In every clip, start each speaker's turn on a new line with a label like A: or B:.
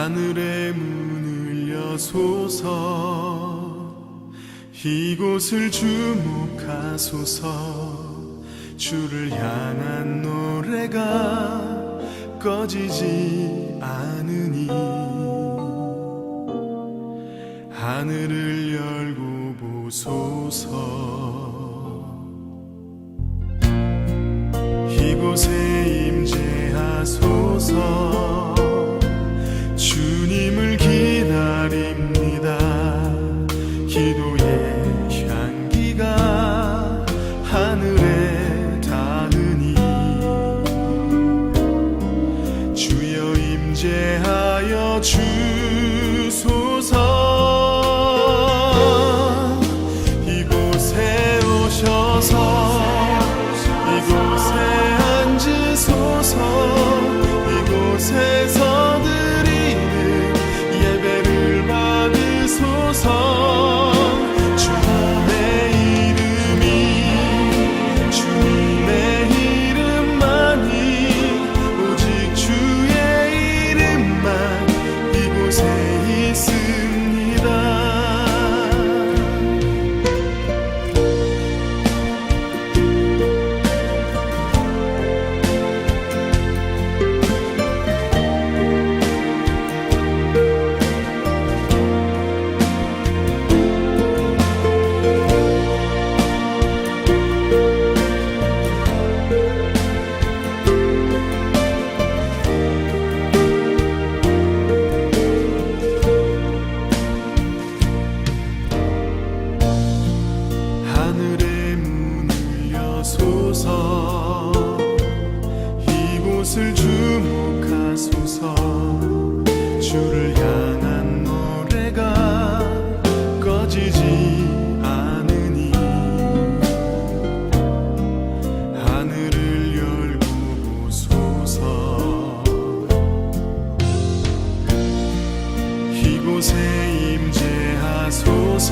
A: 하늘의 문을 여소서 이곳을 주목하소서 주를 향한 노래가 꺼지지 않으니 하늘을 열고 보소서 이곳에 임재하소서 주님을 기다립니다 기도의 향기가 하늘에 닿으니 주여 임재하여 주소서 이곳에 오셔서 이곳에 앉으소서 이곳에서 드리는 예배를 받으소서 주님의 이름만이 오직 주의 이름만 이곳에 있습니다. 하늘의 문을 여소서 이곳을 주목하소서 주를 향한 노래가 꺼지지 않으니 하늘을 열고 보소서 이곳에 임재하소서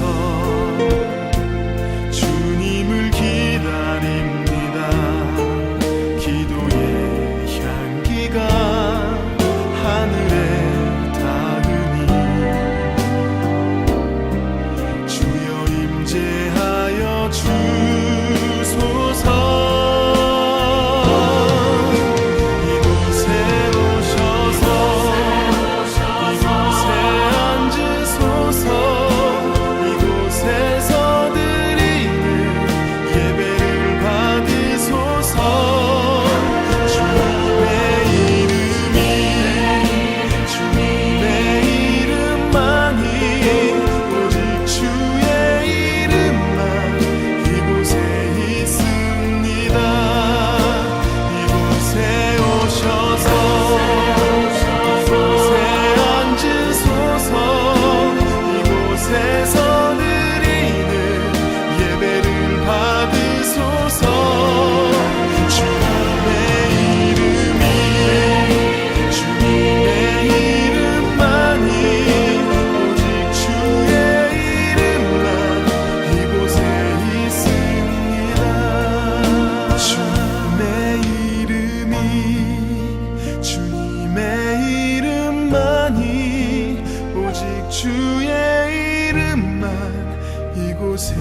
A: 주님을 기다립니다 기도의 향기가 하늘에 닿으니 주여 임재하여 주소서 이곳에 오셔서 이곳에 앉으소서 이곳에서 주의 이름만 이곳에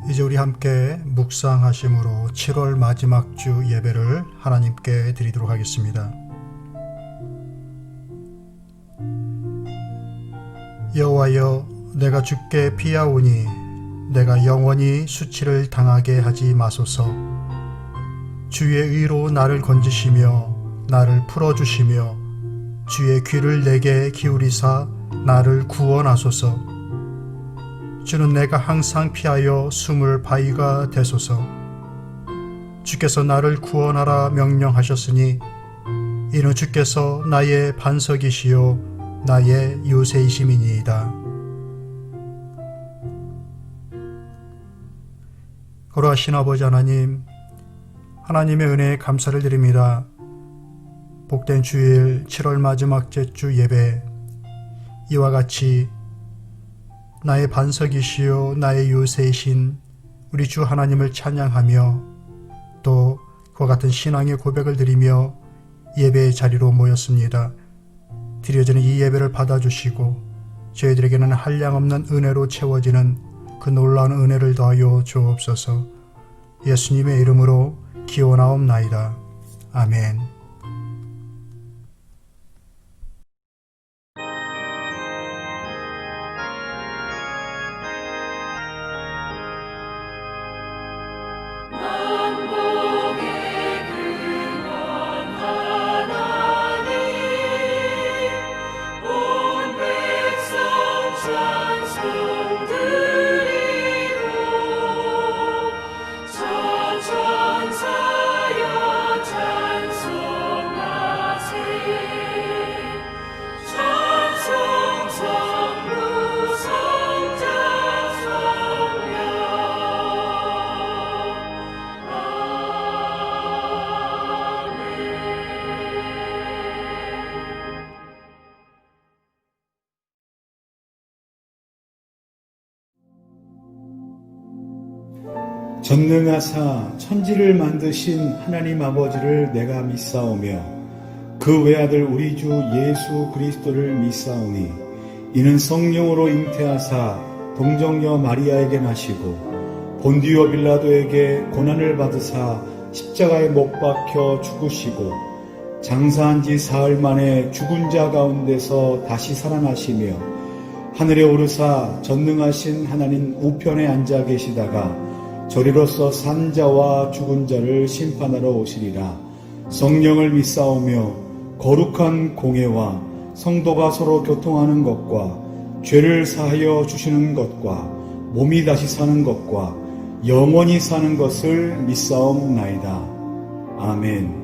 B: 이제 우리 함께 묵상하심으로 7월 마지막 주 예배를 하나님께 드리도록 하겠습니다. 여호와여, 내가 주께 피하오니 내가 영원히 수치를 당하게 하지 마소서. 주의 의로 나를 건지시며 나를 풀어주시며 주의 귀를 내게 기울이사 나를 구원하소서. 주는 내가 항상 피하여 숨을 바위가 되소서. 주께서 나를 구원하라 명령하셨으니 이는 주께서 나의 반석이시요 나의 요새이심이니이다. 거룩하신 아버지 하나님, 하나님의 은혜에 감사를 드립니다. 복된 주일 7월 마지막 주 예배, 이와 같이 나의 반석이시요 나의 요새이신 우리 주 하나님을 찬양하며 또 그와 같은 신앙의 고백을 드리며 예배의 자리로 모였습니다. 드려지는 이 예배를 받아주시고 저희들에게는 한량없는 은혜로 채워지는 그 놀라운 은혜를 더하여 주옵소서. 예수님의 이름으로 기원하옵나이다. 아멘.
C: 전능하사 천지를 만드신 하나님 아버지를 내가 믿사오며 그 외아들 우리 주 예수 그리스도를 믿사오니 이는 성령으로 잉태하사 동정녀 마리아에게 나시고 본디오 빌라도에게 고난을 받으사 십자가에 못 박혀 죽으시고 장사한 지 사흘 만에 죽은 자 가운데서 다시 살아나시며 하늘에 오르사 전능하신 하나님 우편에 앉아 계시다가 저리로서 산 자와 죽은 자를 심판하러 오시리라. 성령을 믿사오며 거룩한 공회와 성도가 서로 교통하는 것과 죄를 사하여 주시는 것과 몸이 다시 사는 것과 영원히 사는 것을 믿사옵나이다. 아멘.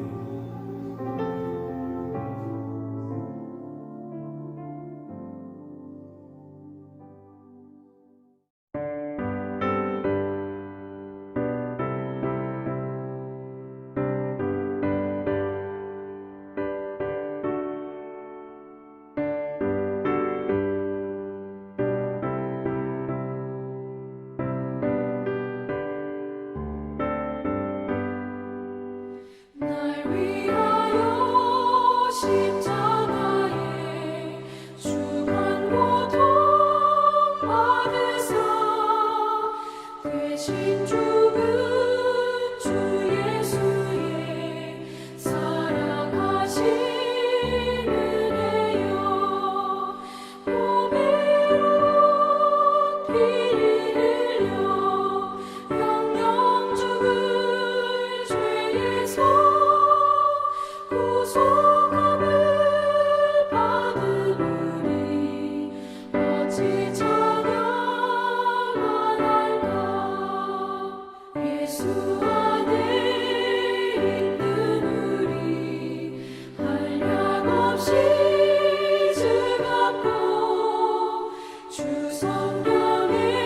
D: 주 성령의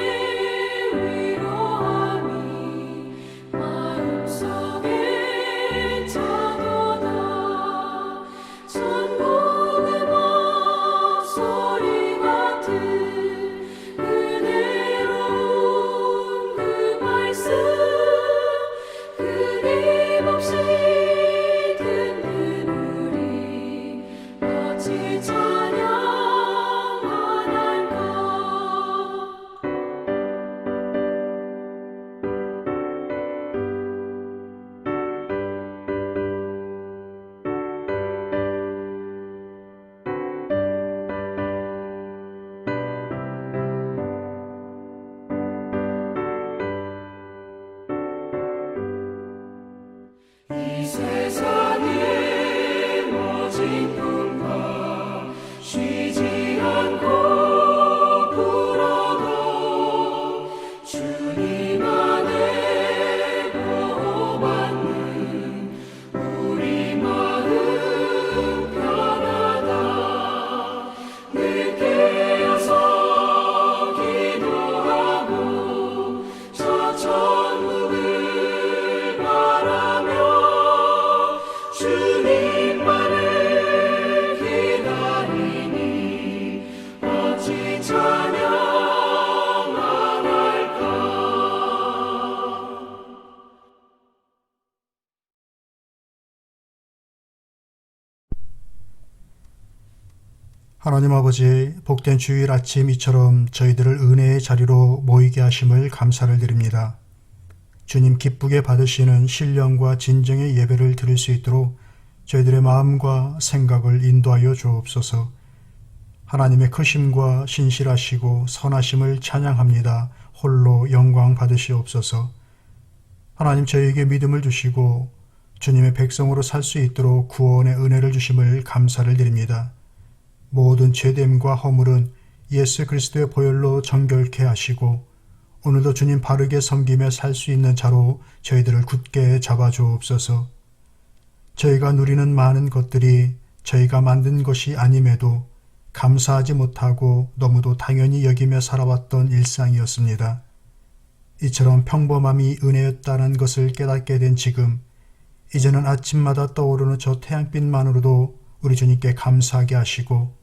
B: 하나님 아버지, 복된 주일 아침 이처럼 저희들을 은혜의 자리로 모이게 하심을 감사를 드립니다. 주님 기쁘게 받으시는 신령과 진정의 예배를 드릴 수 있도록 저희들의 마음과 생각을 인도하여 주옵소서. 하나님의 크심과 신실하시고 선하심을 찬양합니다. 홀로 영광 받으시옵소서. 하나님 저희에게 믿음을 주시고 주님의 백성으로 살 수 있도록 구원의 은혜를 주심을 감사를 드립니다. 모든 죄됨과 허물은 예수 그리스도의 보혈로 정결케 하시고 오늘도 주님 바르게 섬기며 살 수 있는 자로 저희들을 굳게 잡아주옵소서. 저희가 누리는 많은 것들이 저희가 만든 것이 아님에도 감사하지 못하고 너무도 당연히 여기며 살아왔던 일상이었습니다. 이처럼 평범함이 은혜였다는 것을 깨닫게 된 지금, 이제는 아침마다 떠오르는 저 태양빛만으로도 우리 주님께 감사하게 하시고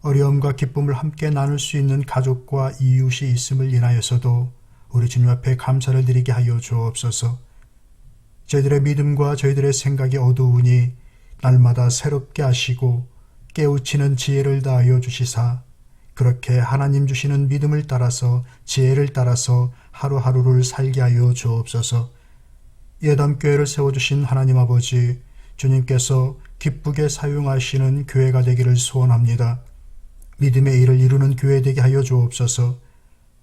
B: 어려움과 기쁨을 함께 나눌 수 있는 가족과 이웃이 있음을 인하여서도 우리 주님 앞에 감사를 드리게 하여 주옵소서. 저희들의 믿음과 저희들의 생각이 어두우니 날마다 새롭게 하시고 깨우치는 지혜를 다하여 주시사 그렇게 하나님 주시는 믿음을 따라서 지혜를 따라서 하루하루를 살게 하여 주옵소서. 예담교회를 세워주신 하나님 아버지, 주님께서 기쁘게 사용하시는 교회가 되기를 소원합니다. 믿음의 일을 이루는 교회 되게 하여 주옵소서.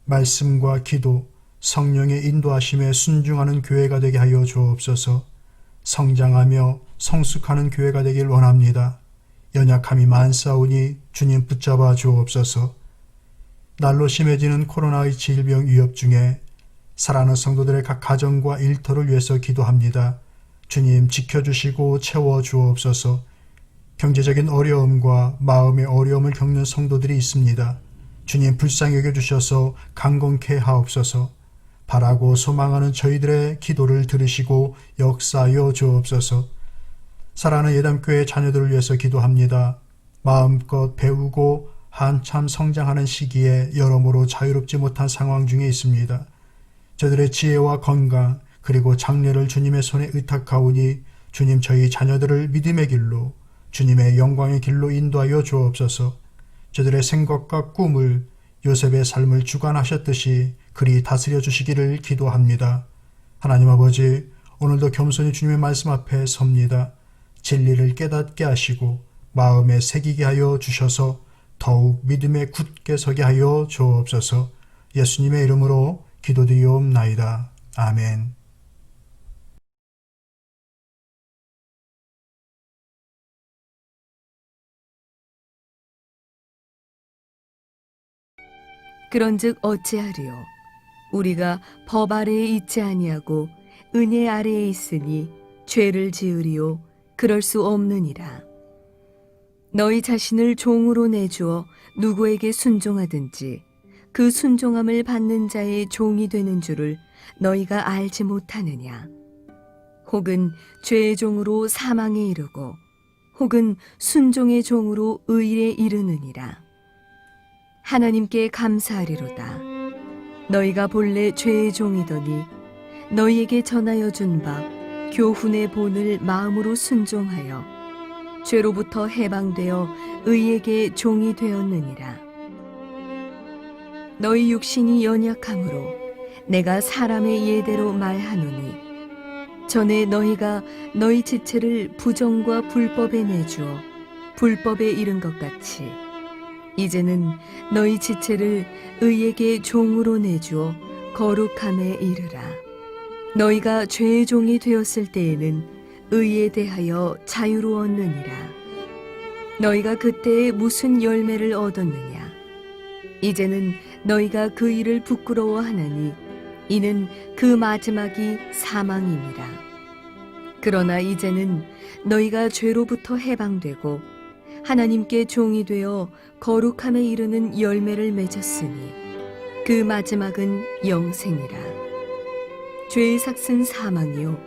B: 말씀과 기도, 성령의 인도하심에 순종하는 교회가 되게 하여 주옵소서. 성장하며 성숙하는 교회가 되길 원합니다. 연약함이 많사오니 주님 붙잡아 주옵소서. 날로 심해지는 코로나의 질병 위협 중에 살아가는 성도들의 각 가정과 일터를 위해서 기도합니다. 주님 지켜주시고 채워주옵소서. 경제적인 어려움과 마음의 어려움을 겪는 성도들이 있습니다. 주님 불쌍히 여겨주셔서 강건케 하옵소서. 바라고 소망하는 저희들의 기도를 들으시고 역사하여 주옵소서. 사랑하는 예담교회 자녀들을 위해서 기도합니다. 마음껏 배우고 한참 성장하는 시기에 여러모로 자유롭지 못한 상황 중에 있습니다. 저들의 지혜와 건강 그리고 장래를 주님의 손에 의탁하오니 주님 저희 자녀들을 믿음의 길로 주님의 영광의 길로 인도하여 주옵소서. 저들의 생각과 꿈을 요셉의 삶을 주관하셨듯이 그리 다스려 주시기를 기도합니다. 하나님 아버지, 오늘도 겸손히 주님의 말씀 앞에 섭니다. 진리를 깨닫게 하시고 마음에 새기게 하여 주셔서 더욱 믿음에 굳게 서게 하여 주옵소서. 예수님의 이름으로 기도드리옵나이다. 아멘.
D: 그런즉 어찌하리요? 우리가 법 아래에 있지 아니하고 은혜 아래에 있으니 죄를 지으리요? 그럴 수 없느니라. 너희 자신을 종으로 내주어 누구에게 순종하든지 그 순종함을 받는 자의 종이 되는 줄을 너희가 알지 못하느냐? 혹은 죄의 종으로 사망에 이르고 혹은 순종의 종으로 의에 이르느니라. 하나님께 감사하리로다. 너희가 본래 죄의 종이더니 너희에게 전하여 준 바 교훈의 본을 마음으로 순종하여 죄로부터 해방되어 의에게 종이 되었느니라. 너희 육신이 연약함으로 내가 사람의 예대로 말하노니 전에 너희가 너희 지체를 부정과 불법에 내주어 불법에 이른 것 같이 이제는 너희 지체를 의에게 종으로 내주어 거룩함에 이르라. 너희가 죄의 종이 되었을 때에는 의에 대하여 자유로웠느니라. 너희가 그때에 무슨 열매를 얻었느냐? 이제는 너희가 그 일을 부끄러워하나니 이는 그 마지막이 사망이니라. 그러나 이제는 너희가 죄로부터 해방되고 하나님께 종이 되어 거룩함에 이르는 열매를 맺었으니 그 마지막은 영생이라. 죄의 삭은 사망이요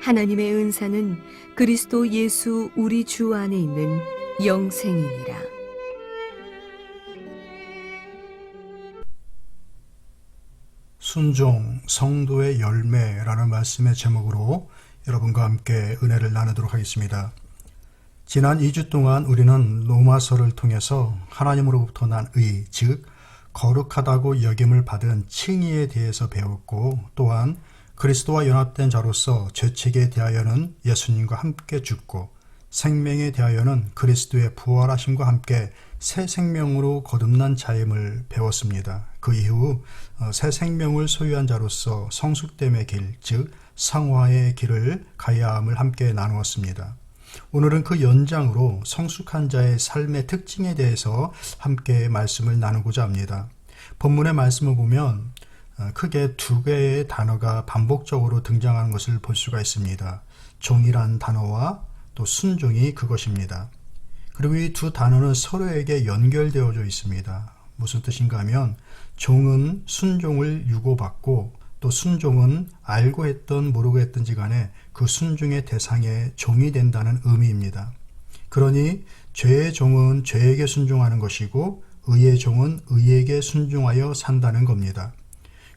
D: 하나님의 은사는 그리스도 예수 우리 주 안에 있는 영생이니라.
B: 순종, 성도의 열매라는 말씀의 제목으로 여러분과 함께 은혜를 나누도록 하겠습니다. 지난 2주 동안 우리는 로마서를 통해서 하나님으로부터 난 의, 즉 거룩하다고 여김을 받은 칭의에 대해서 배웠고, 또한 그리스도와 연합된 자로서 죄책에 대하여는 예수님과 함께 죽고 생명에 대하여는 그리스도의 부활하심과 함께 새 생명으로 거듭난 자임을 배웠습니다. 그 이후 새 생명을 소유한 자로서 성숙됨의 길, 즉 성화의 길을 가야 함을 함께 나누었습니다. 오늘은 그 연장으로 성숙한 자의 삶의 특징에 대해서 함께 말씀을 나누고자 합니다. 본문의 말씀을 보면 크게 두 개의 단어가 반복적으로 등장하는 것을 볼 수가 있습니다. 종이란 단어와 또 순종이 그것입니다. 그리고 이 두 단어는 서로에게 연결되어져 있습니다. 무슨 뜻인가 하면 종은 순종을 유고받고 또 순종은 알고 했던 모르고 했던지 간에 그 순종의 대상에 종이 된다는 의미입니다. 그러니 죄의 종은 죄에게 순종하는 것이고 의의 종은 의에게 순종하여 산다는 겁니다.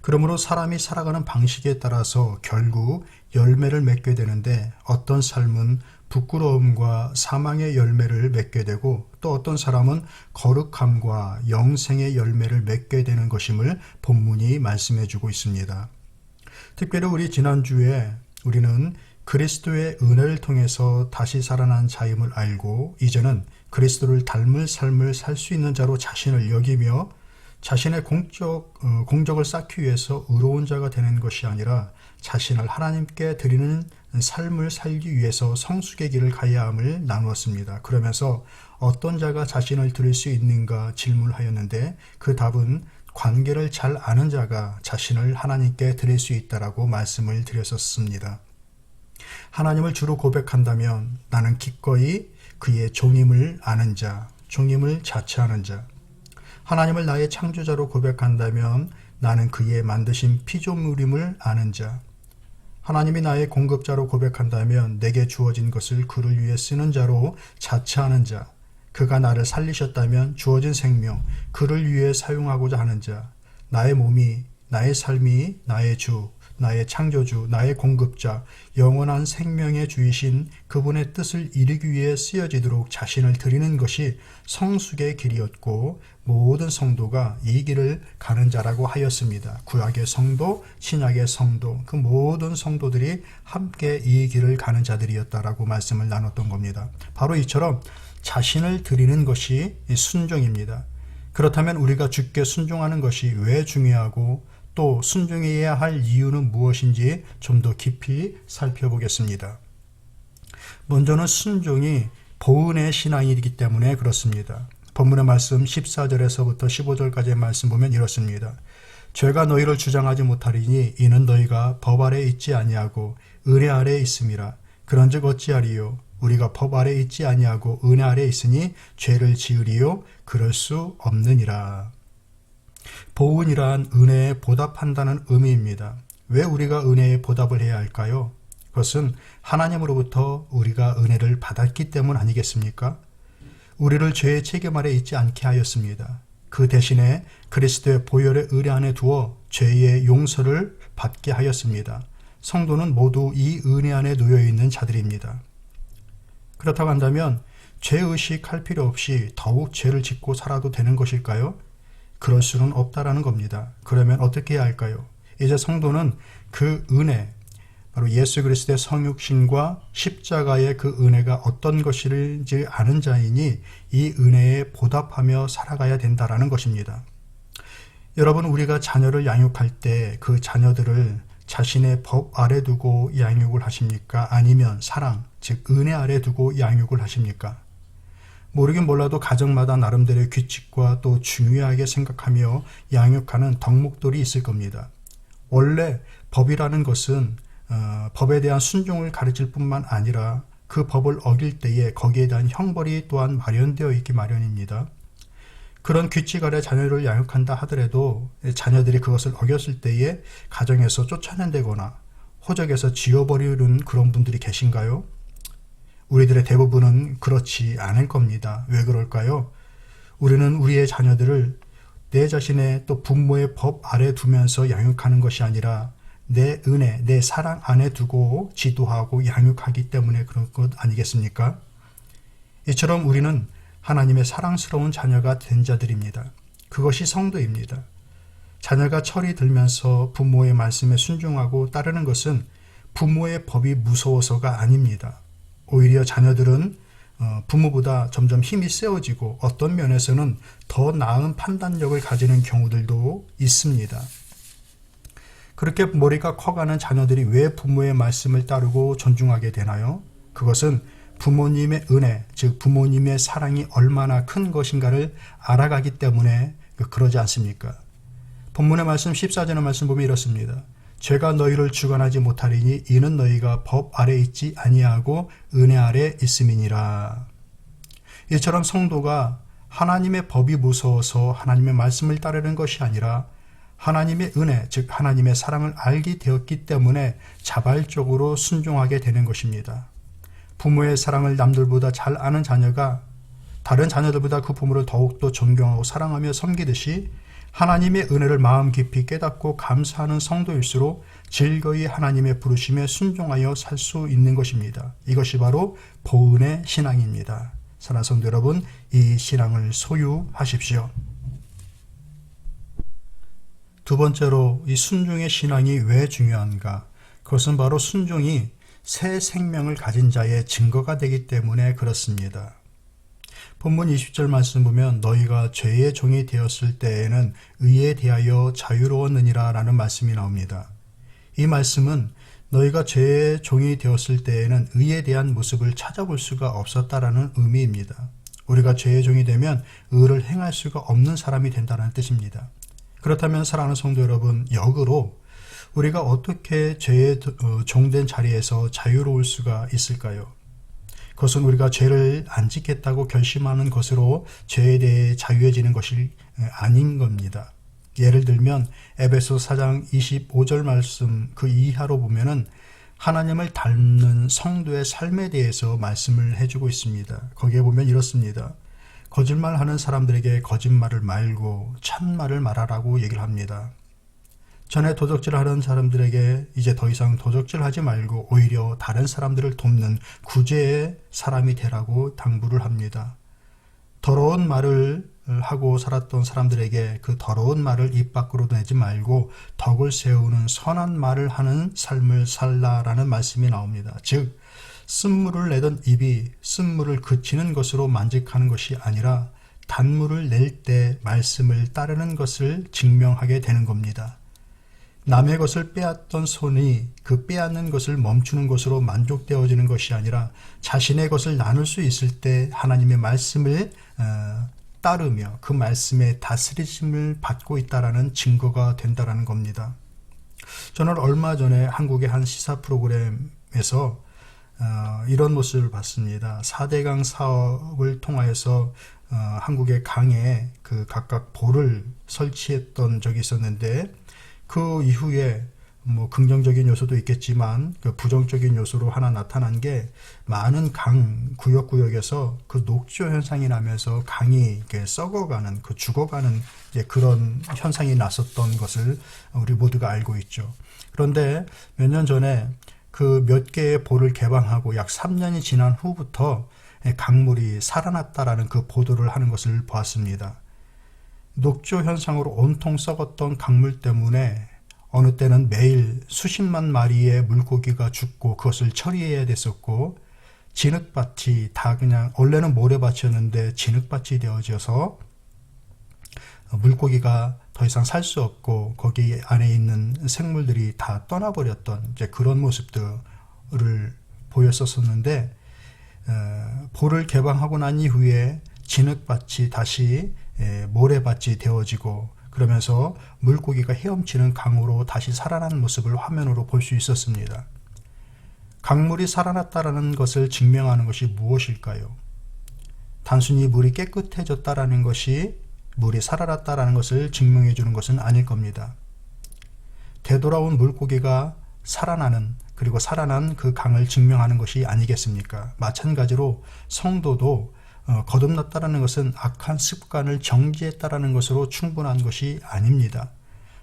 B: 그러므로 사람이 살아가는 방식에 따라서 결국 열매를 맺게 되는데, 어떤 삶은 부끄러움과 사망의 열매를 맺게 되고 또 어떤 사람은 거룩함과 영생의 열매를 맺게 되는 것임을 본문이 말씀해 주고 있습니다. 특별히 우리 지난주에 우리는 그리스도의 은혜를 통해서 다시 살아난 자임을 알고 이제는 그리스도를 닮을 삶을 살 수 있는 자로 자신을 여기며 자신의 공적을 쌓기 위해서 의로운 자가 되는 것이 아니라 자신을 하나님께 드리는 삶을 살기 위해서 성숙의 길을 가야 함을 나누었습니다. 그러면서 어떤 자가 자신을 드릴 수 있는가 질문하였는데 그 답은 관계를 잘 아는 자가 자신을 하나님께 드릴 수 있다라고 말씀을 드렸었습니다. 하나님을 주로 고백한다면 나는 기꺼이 그의 종임을 아는 자, 종임을 자처하는 자, 하나님을 나의 창조자로 고백한다면 나는 그의 만드신 피조물임을 아는 자, 하나님이 나의 공급자로 고백한다면 내게 주어진 것을 그를 위해 쓰는 자로 자처하는 자, 그가 나를 살리셨다면 주어진 생명, 그를 위해 사용하고자 하는 자, 나의 몸이, 나의 삶이 나의 주, 나의 창조주, 나의 공급자, 영원한 생명의 주이신 그분의 뜻을 이루기 위해 쓰여지도록 자신을 드리는 것이 성숙의 길이었고 모든 성도가 이 길을 가는 자라고 하였습니다. 구약의 성도, 신약의 성도, 그 모든 성도들이 함께 이 길을 가는 자들이었다라고 말씀을 나눴던 겁니다. 바로 이처럼 자신을 드리는 것이 순종입니다. 그렇다면 우리가 주께 순종하는 것이 왜 중요하고 또 순종해야 할 이유는 무엇인지 좀 더 깊이 살펴보겠습니다. 먼저는 순종이 보은의 신앙이기 때문에 그렇습니다. 본문의 말씀 14절에서부터 15절까지의 말씀 보면 이렇습니다. 죄가 너희를 주장하지 못하리니 이는 너희가 법 아래 있지 아니하고 은혜 아래 있음이라. 그런즉 어찌하리요? 우리가 법 아래 있지 아니하고 은혜 아래 있으니 죄를 지으리요? 그럴 수 없느니라. 보은이란 은혜에 보답한다는 의미입니다. 왜 우리가 은혜에 보답을 해야 할까요? 그것은 하나님으로부터 우리가 은혜를 받았기 때문 아니겠습니까? 우리를 죄의 책임 아래 있지 않게 하였습니다. 그 대신에 그리스도의 보혈의 의뢰 안에 두어 죄의 용서를 받게 하였습니다. 성도는 모두 이 은혜 안에 놓여 있는 자들입니다. 그렇다고 한다면 죄의식할 필요 없이 더욱 죄를 짓고 살아도 되는 것일까요? 그럴 수는 없다라는 겁니다. 그러면 어떻게 해야 할까요? 이제 성도는 그 은혜, 바로 예수 그리스도의 성육신과 십자가의 그 은혜가 어떤 것인지 아는 자이니 이 은혜에 보답하며 살아가야 된다라는 것입니다. 여러분, 우리가 자녀를 양육할 때 그 자녀들을 자신의 법 아래 두고 양육을 하십니까? 아니면 사랑, 즉 은혜 아래 두고 양육을 하십니까? 모르긴 몰라도 가정마다 나름대로의 규칙과 또 중요하게 생각하며 양육하는 덕목들이 있을 겁니다. 원래 법이라는 것은 법에 대한 순종을 가르칠 뿐만 아니라 그 법을 어길 때에 거기에 대한 형벌이 또한 마련되어 있기 마련입니다. 그런 규칙 아래 자녀를 양육한다 하더라도 자녀들이 그것을 어겼을 때에 가정에서 쫓아낸다거나 호적에서 지워버리는 그런 분들이 계신가요? 우리들의 대부분은 그렇지 않을 겁니다. 왜 그럴까요? 우리는 우리의 자녀들을 내 자신의 또 부모의 법 아래 두면서 양육하는 것이 아니라 내 은혜, 내 사랑 안에 두고 지도하고 양육하기 때문에 그런 것 아니겠습니까? 이처럼 우리는 하나님의 사랑스러운 자녀가 된 자들입니다. 그것이 성도입니다. 자녀가 철이 들면서 부모의 말씀에 순종하고 따르는 것은 부모의 법이 무서워서가 아닙니다. 오히려 자녀들은 부모보다 점점 힘이 세워지고 어떤 면에서는 더 나은 판단력을 가지는 경우들도 있습니다. 그렇게 머리가 커가는 자녀들이 왜 부모의 말씀을 따르고 존중하게 되나요? 그것은 부모님의 은혜, 즉 부모님의 사랑이 얼마나 큰 것인가를 알아가기 때문에 그러지 않습니까? 본문의 말씀 14절의 말씀 보면 이렇습니다. 죄가 너희를 주관하지 못하리니 이는 너희가 법 아래 있지 아니하고 은혜 아래 있음이니라. 이처럼 성도가 하나님의 법이 무서워서 하나님의 말씀을 따르는 것이 아니라 하나님의 은혜, 즉 하나님의 사랑을 알게 되었기 때문에 자발적으로 순종하게 되는 것입니다. 부모의 사랑을 남들보다 잘 아는 자녀가 다른 자녀들보다 그 부모를 더욱더 존경하고 사랑하며 섬기듯이 하나님의 은혜를 마음 깊이 깨닫고 감사하는 성도일수록 즐거이 하나님의 부르심에 순종하여 살 수 있는 것입니다. 이것이 바로 보은의 신앙입니다. 사랑하는 성도 여러분, 이 신앙을 소유하십시오. 두 번째로 이 순종의 신앙이 왜 중요한가? 그것은 바로 순종이 새 생명을 가진 자의 증거가 되기 때문에 그렇습니다. 본문 20절 말씀 보면 너희가 죄의 종이 되었을 때에는 의에 대하여 자유로웠느니라 라는 말씀이 나옵니다. 이 말씀은 너희가 죄의 종이 되었을 때에는 의에 대한 모습을 찾아볼 수가 없었다라는 의미입니다. 우리가 죄의 종이 되면 의를 행할 수가 없는 사람이 된다는 뜻입니다. 그렇다면 사랑하는 성도 여러분, 역으로 우리가 어떻게 죄의 종된 자리에서 자유로울 수가 있을까요? 그것은 우리가 죄를 안 짓겠다고 결심하는 것으로 죄에 대해 자유해지는 것이 아닌 겁니다. 예를 들면 에베소 4장 25절 말씀 그 이하로 보면은 하나님을 닮는 성도의 삶에 대해서 말씀을 해주고 있습니다. 거기에 보면 이렇습니다. 거짓말하는 사람들에게 거짓말을 말고 참말을 말하라고 얘기를 합니다. 전에 도적질하는 사람들에게 이제 더 이상 도적질하지 말고 오히려 다른 사람들을 돕는 구제의 사람이 되라고 당부를 합니다. 더러운 말을 하고 살았던 사람들에게 그 더러운 말을 입 밖으로 내지 말고 덕을 세우는 선한 말을 하는 삶을 살라라는 말씀이 나옵니다. 즉 쓴물을 내던 입이 쓴물을 그치는 것으로 만족하는 것이 아니라 단물을 낼 때 말씀을 따르는 것을 증명하게 되는 겁니다. 남의 것을 빼앗던 손이 그 빼앗는 것을 멈추는 것으로 만족되어지는 것이 아니라 자신의 것을 나눌 수 있을 때 하나님의 말씀을 따르며 그 말씀의 다스리심을 받고 있다라는 증거가 된다라는 겁니다. 저는 얼마 전에 한국의 한 시사 프로그램에서 이런 모습을 봤습니다. 4대강 사업을 통하여서 한국의 강에 그 각각 볼을 설치했던 적이 있었는데 그 이후에 뭐 긍정적인 요소도 있겠지만 그 부정적인 요소로 하나 나타난 게 많은 강 구역에서 그 녹조 현상이 나면서 강이 이렇게 썩어가는 그 죽어가는 이제 그런 현상이 났었던 것을 우리 모두가 알고 있죠. 그런데 몇 년 전에 그 몇 개의 볼을 개방하고 약 3년이 지난 후부터 강물이 살아났다라는 그 보도를 하는 것을 보았습니다. 녹조 현상으로 온통 썩었던 강물 때문에 어느 때는 매일 수십만 마리의 물고기가 죽고 그것을 처리해야 됐었고 진흙밭이 다 그냥 원래는 모래밭이었는데 진흙밭이 되어져서 물고기가 더 이상 살 수 없고 거기 안에 있는 생물들이 다 떠나버렸던 이제 그런 모습들을 보였었는데 볼을 개방하고 난 이후에 진흙밭이 다시 모래밭이 되어지고 그러면서 물고기가 헤엄치는 강으로 다시 살아난 모습을 화면으로 볼 수 있었습니다. 강물이 살아났다라는 것을 증명하는 것이 무엇일까요? 단순히 물이 깨끗해졌다라는 것이 물이 살아났다라는 것을 증명해 주는 것은 아닐 겁니다. 되돌아온 물고기가 살아나는 그리고 살아난 그 강을 증명하는 것이 아니겠습니까? 마찬가지로 성도도 거듭났다라는 것은 악한 습관을 정지했다라는 것으로 충분한 것이 아닙니다.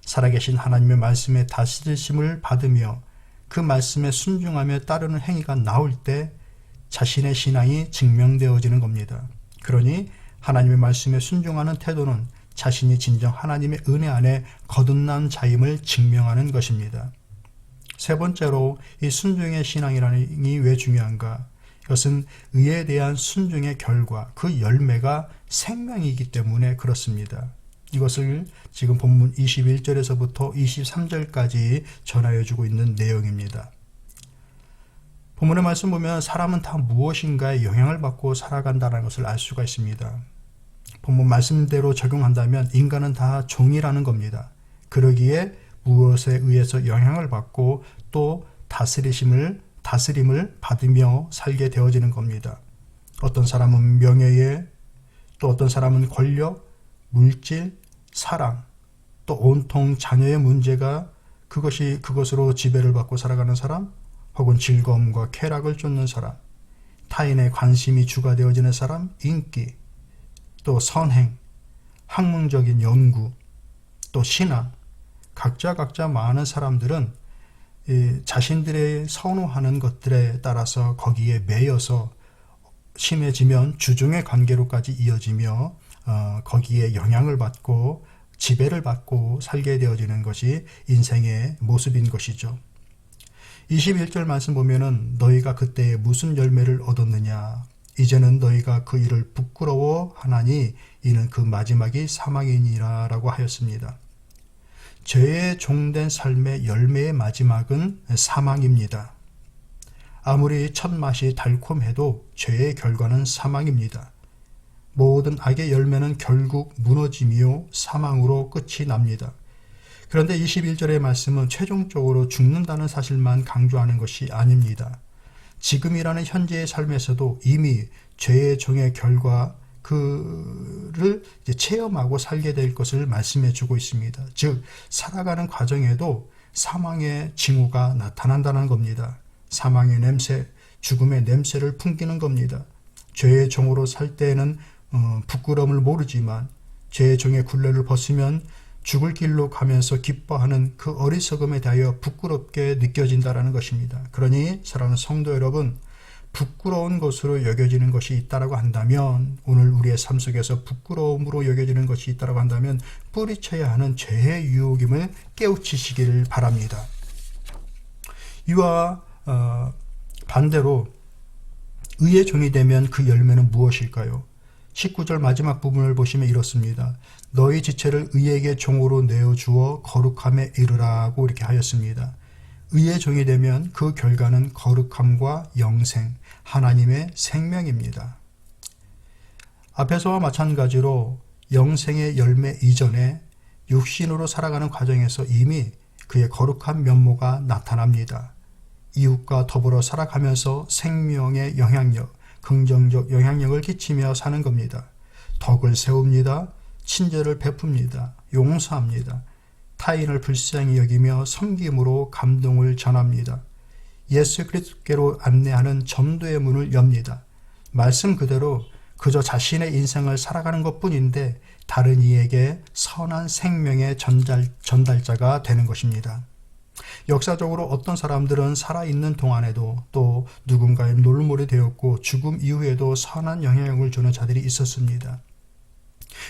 B: 살아계신 하나님의 말씀에 다스리심을 받으며 그 말씀에 순종하며 따르는 행위가 나올 때 자신의 신앙이 증명되어지는 겁니다. 그러니 하나님의 말씀에 순종하는 태도는 자신이 진정 하나님의 은혜 안에 거듭난 자임을 증명하는 것입니다. 세 번째로 이 순종의 신앙이라니 왜 중요한가? 이것은 의에 대한 순종의 결과, 그 열매가 생명이기 때문에 그렇습니다. 이것을 지금 본문 21절에서부터 23절까지 전하여주고 있는 내용입니다. 본문의 말씀 보면 사람은 다 무엇인가에 영향을 받고 살아간다는 것을 알 수가 있습니다. 본문 말씀대로 적용한다면 인간은 다 종이라는 겁니다. 그러기에 무엇에 의해서 영향을 받고 또 다스림을 받으며 살게 되어지는 겁니다. 어떤 사람은 명예에, 또 어떤 사람은 권력, 물질, 사랑, 또 온통 자녀의 문제가 그것으로 지배를 받고 살아가는 사람, 혹은 즐거움과 쾌락을 쫓는 사람, 타인의 관심이 주가 되어지는 사람, 인기, 또 선행, 학문적인 연구, 또 신앙, 각자 많은 사람들은 자신들의 선호하는 것들에 따라서 거기에 매여서 심해지면 주종의 관계로까지 이어지며 거기에 영향을 받고 지배를 받고 살게 되어지는 것이 인생의 모습인 것이죠. 21절 말씀 보면은 너희가 그때 무슨 열매를 얻었느냐? 이제는 너희가 그 일을 부끄러워하나니 이는 그 마지막이 사망이니라 라고 하였습니다. 죄의 종된 삶의 열매의 마지막은 사망입니다. 아무리 첫 맛이 달콤해도 죄의 결과는 사망입니다. 모든 악의 열매는 결국 무너지며 사망으로 끝이 납니다. 그런데 21절의 말씀은 최종적으로 죽는다는 사실만 강조하는 것이 아닙니다. 지금이라는 현재의 삶에서도 이미 죄의 종의 결과 그를 체험하고 살게 될 것을 말씀해 주고 있습니다. 즉 살아가는 과정에도 사망의 징후가 나타난다는 겁니다. 사망의 냄새, 죽음의 냄새를 풍기는 겁니다. 죄의 종으로 살 때에는 부끄러움을 모르지만 죄의 종의 굴레를 벗으면 죽을 길로 가면서 기뻐하는 그 어리석음에 대하여 부끄럽게 느껴진다는 것입니다. 그러니 사랑하는 성도 여러분, 부끄러운 것으로 여겨지는 것이 있다고 한다면, 오늘 우리의 삶 속에서 부끄러움으로 여겨지는 것이 있다고 한다면 뿌리쳐야 하는 죄의 유혹임을 깨우치시기를 바랍니다. 이와 반대로 의의 종이 되면 그 열매는 무엇일까요? 19절 마지막 부분을 보시면 이렇습니다. 너희 지체를 의에게 종으로 내어주어 거룩함에 이르라고 이렇게 하였습니다. 의의 종이 되면 그 결과는 거룩함과 영생, 하나님의 생명입니다. 앞에서와 마찬가지로 영생의 열매 이전에 육신으로 살아가는 과정에서 이미 그의 거룩한 면모가 나타납니다. 이웃과 더불어 살아가면서 생명의 영향력, 긍정적 영향력을 끼치며 사는 겁니다. 덕을 세웁니다. 친절을 베풉니다. 용서합니다. 타인을 불쌍히 여기며 섬김으로 감동을 전합니다. 예수 그리스도께로 안내하는 전도의 문을 엽니다. 말씀 그대로 그저 자신의 인생을 살아가는 것뿐인데 다른 이에게 선한 생명의 전달자가 되는 것입니다. 역사적으로 어떤 사람들은 살아있는 동안에도 또 누군가의 놀물이 되었고 죽음 이후에도 선한 영향력을 주는 자들이 있었습니다.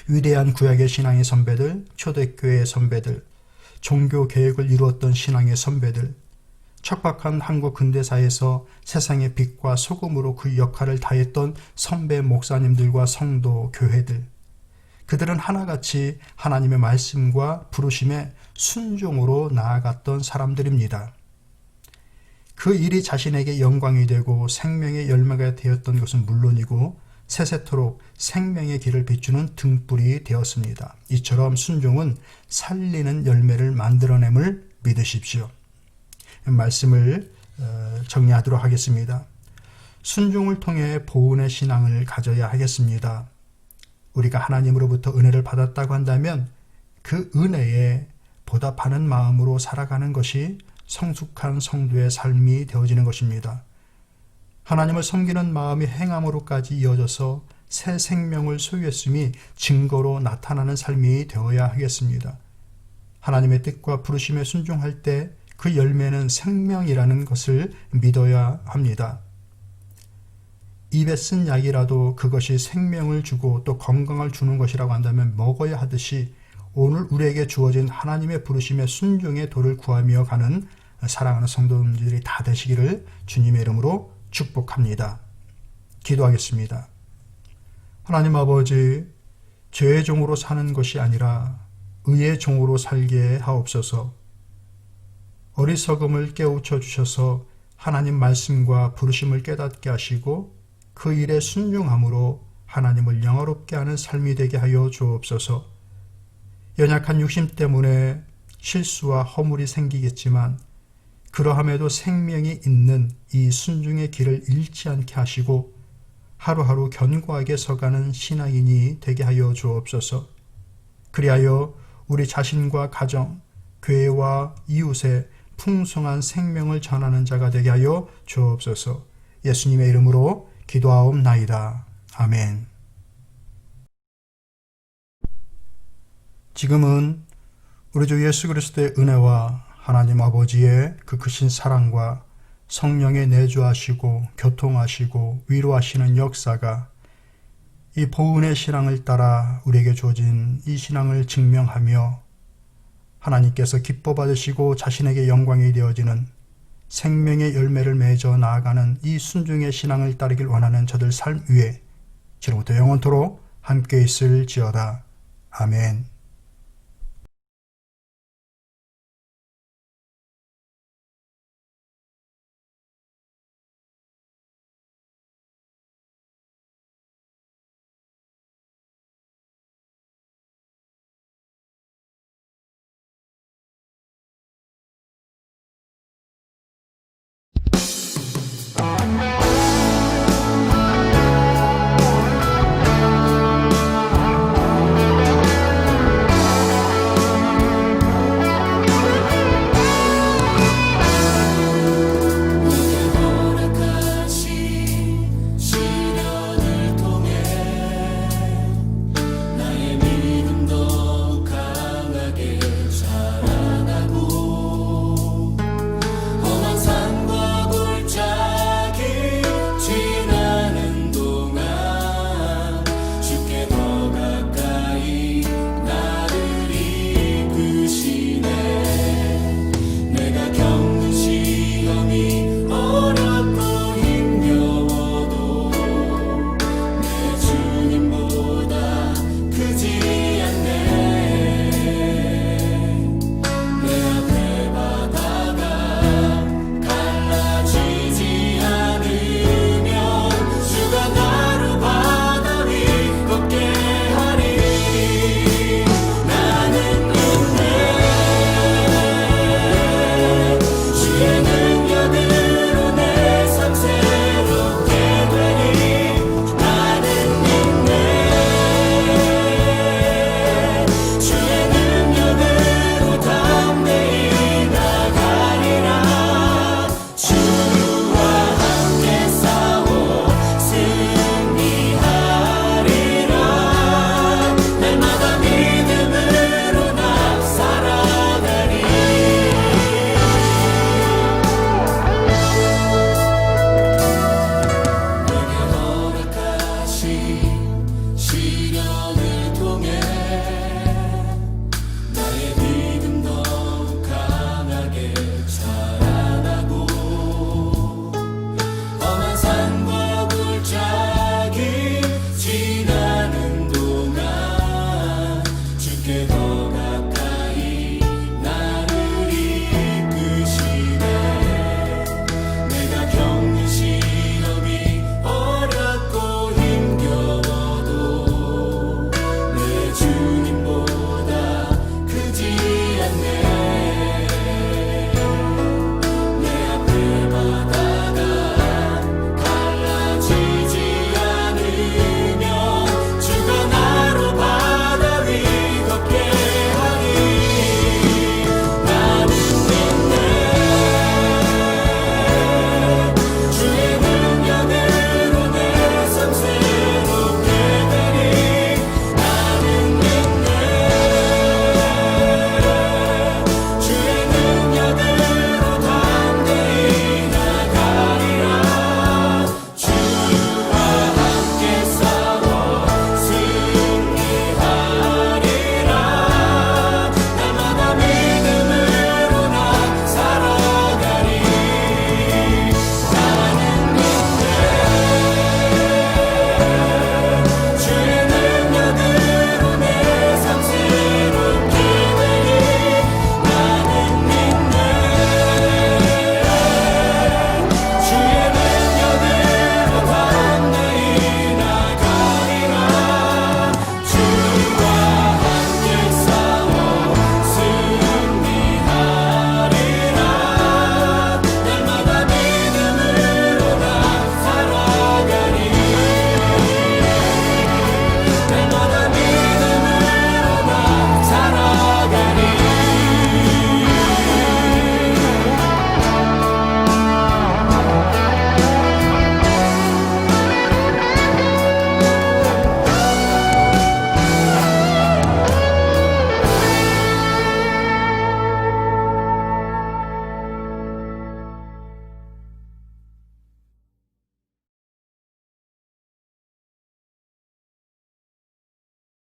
B: 위대한 구약의 신앙의 선배들, 초대교회의 선배들, 종교 개혁을 이루었던 신앙의 선배들, 척박한 한국 근대사에서 세상의 빛과 소금으로 그 역할을 다했던 선배 목사님들과 성도, 교회들, 그들은 하나같이 하나님의 말씀과 부르심에 순종으로 나아갔던 사람들입니다. 그 일이 자신에게 영광이 되고 생명의 열매가 되었던 것은 물론이고 세세토록 생명의 길을 비추는 등불이 되었습니다. 이처럼 순종은 살리는 열매를 만들어냄을 믿으십시오. 말씀을 정리하도록 하겠습니다. 순종을 통해 보은의 신앙을 가져야 하겠습니다. 우리가 하나님으로부터 은혜를 받았다고 한다면 그 은혜에 보답하는 마음으로 살아가는 것이 성숙한 성도의 삶이 되어지는 것입니다. 하나님을 섬기는 마음이 행함으로까지 이어져서 새 생명을 소유했음이 증거로 나타나는 삶이 되어야 하겠습니다. 하나님의 뜻과 부르심에 순종할 때 그 열매는 생명이라는 것을 믿어야 합니다. 입에 쓴 약이라도 그것이 생명을 주고 또 건강을 주는 것이라고 한다면 먹어야 하듯이 오늘 우리에게 주어진 하나님의 부르심에 순종의 도를 구하며 가는 사랑하는 성도님들이 다 되시기를 주님의 이름으로 축복합니다. 기도하겠습니다. 하나님 아버지, 죄의 종으로 사는 것이 아니라 의의 종으로 살게 하옵소서. 어리석음을 깨우쳐 주셔서 하나님 말씀과 부르심을 깨닫게 하시고 그 일에 순종함으로 하나님을 영화롭게 하는 삶이 되게 하여 주옵소서. 연약한 육심 때문에 실수와 허물이 생기겠지만 그러함에도 생명이 있는 이 순종의 길을 잃지 않게 하시고 하루하루 견고하게 서가는 신앙인이 되게 하여 주옵소서. 그리하여 우리 자신과 가정, 교회와 이웃에 풍성한 생명을 전하는 자가 되게 하여 주옵소서. 예수님의 이름으로 기도하옵나이다. 아멘. 지금은 우리 주 예수 그리스도의 은혜와 하나님 아버지의 그 크신 사랑과 성령의 내주하시고 교통하시고 위로하시는 역사가 이 보은의 신앙을 따라 우리에게 주어진 이 신앙을 증명하며 하나님께서 기뻐 받으시고 자신에게 영광이 되어지는 생명의 열매를 맺어 나아가는 이 순종의 신앙을 따르길 원하는 저들 삶 위에 지금부터 영원토록 함께 있을지어다. 아멘.